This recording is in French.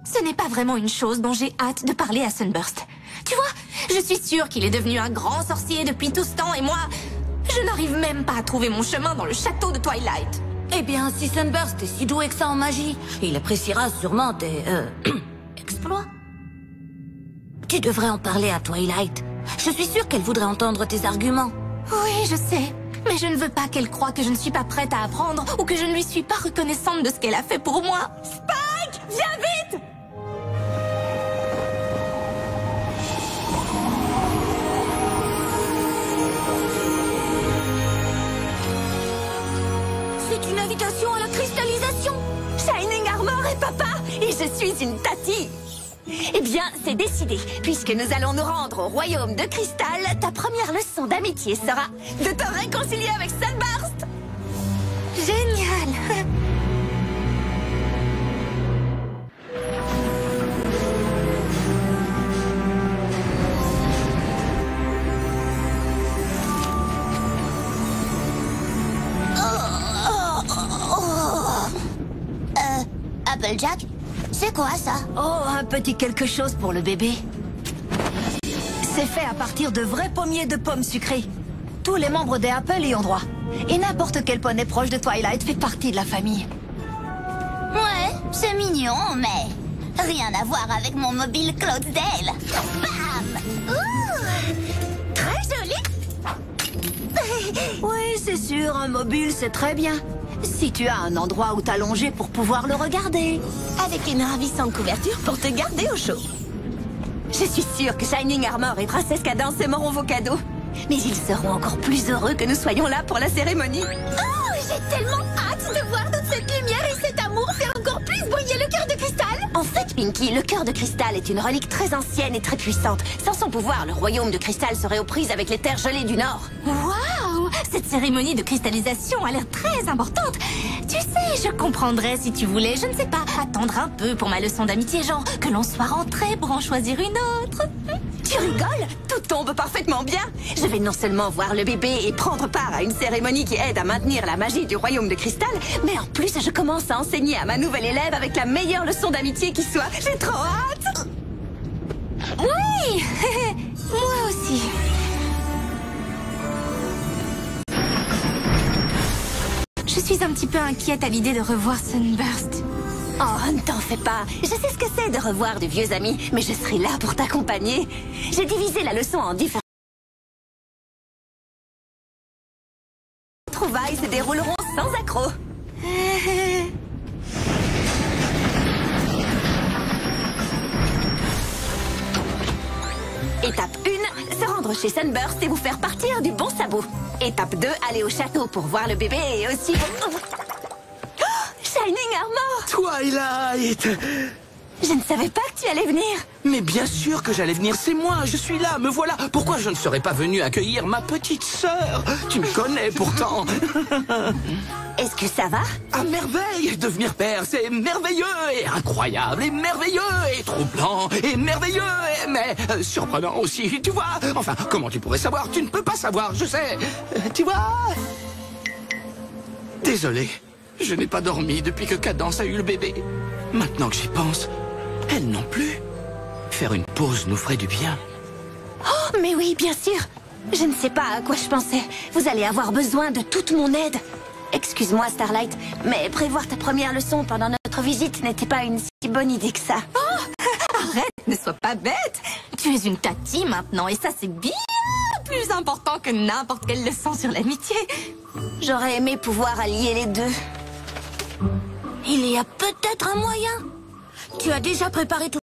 ce n'est pas vraiment une chose dont j'ai hâte de parler à Sunburst. Tu vois, je suis sûre qu'il est devenu un grand sorcier depuis tout ce temps et moi, je n'arrive même pas à trouver mon chemin dans le château de Twilight. Eh bien, si Sunburst est si doué que ça en magie, il appréciera sûrement tes... exploits. Tu devrais en parler à Twilight. Je suis sûre qu'elle voudrait entendre tes arguments. Oui, je sais. Mais je ne veux pas qu'elle croie que je ne suis pas prête à apprendre ou que je ne lui suis pas reconnaissante de ce qu'elle a fait pour moi. Spike, viens vite! C'est une invitation à la cristallisation. Shining Armor et papa, et je suis une Tati. Eh bien, c'est décidé. Puisque nous allons nous rendre au royaume de cristal, ta première leçon d'amitié sera de te réconcilier avec Sunburst. Génial! Applejack, c'est quoi ça? Oh, un petit quelque chose pour le bébé. C'est fait à partir de vrais pommiers de pommes sucrées. Tous les membres des Apple y ont droit. Et n'importe quel poney proche de Twilight fait partie de la famille. Ouais, c'est mignon, mais rien à voir avec mon mobile Clydesdale. Bam! Ouh! Très joli! Oui, c'est sûr, un mobile, c'est très bien. Si tu as un endroit où t'allonger pour pouvoir le regarder. Avec une ravissante couverture pour te garder au chaud. Je suis sûre que Shining Armor et Princesse Cadence aimeront vos cadeaux. Mais ils seront encore plus heureux que nous soyons là pour la cérémonie. Oh, j'ai tellement hâte de voir toute cette lumière et cet amour faire encore plus briller le cœur de cristal. En fait, Pinky, le cœur de cristal est une relique très ancienne et très puissante. Sans son pouvoir, le royaume de cristal serait aux prises avec les terres gelées du Nord. Waouh! Cette cérémonie de cristallisation a l'air très importante. Tu sais, je comprendrais si tu voulais, je ne sais pas, attendre un peu pour ma leçon d'amitié, genre que l'on soit rentré pour en choisir une autre. Tu rigoles? Tout tombe parfaitement bien. Je vais non seulement voir le bébé et prendre part à une cérémonie qui aide à maintenir la magie du royaume de cristal, mais en plus, je commence à enseigner à ma nouvelle élève avec la meilleure leçon d'amitié qui soit. J'ai trop hâte! Oui! Moi aussi. Je suis un petit peu inquiète à l'idée de revoir Sunburst. Oh, ne t'en fais pas. Je sais ce que c'est de revoir de vieux amis, mais je serai là pour t'accompagner. J'ai divisé la leçon en différents. Les trouvailles se dérouleront sans accroc. Étape 1, se rendre chez Sunburst et vous faire partir du bon sabot. Étape 2, aller au château pour voir le bébé et aussi... Oh, Shining Armor! Twilight! Je ne savais pas que tu allais venir. Mais bien sûr que j'allais venir, c'est moi, je suis là, me voilà. Pourquoi je ne serais pas venu accueillir ma petite sœur? Tu me connais pourtant. Est-ce que ça va? À merveille! Devenir père, c'est merveilleux et incroyable et merveilleux et troublant et merveilleux mais surprenant aussi, tu vois? Enfin, comment tu pourrais savoir? Tu ne peux pas savoir, je sais. Tu vois? Désolé, je n'ai pas dormi depuis que Cadence a eu le bébé. Maintenant que j'y pense, elle non plus. Faire une pause nous ferait du bien. Oh, mais oui, bien sûr. Je ne sais pas à quoi je pensais. Vous allez avoir besoin de toute mon aide. Excuse-moi, Starlight, mais prévoir ta première leçon pendant notre visite n'était pas une si bonne idée que ça. Oh, arrête, ne sois pas bête. Tu es une Tati maintenant et ça c'est bien plus important que n'importe quelle leçon sur l'amitié. J'aurais aimé pouvoir allier les deux. Il y a peut-être un moyen. Tu as déjà préparé tout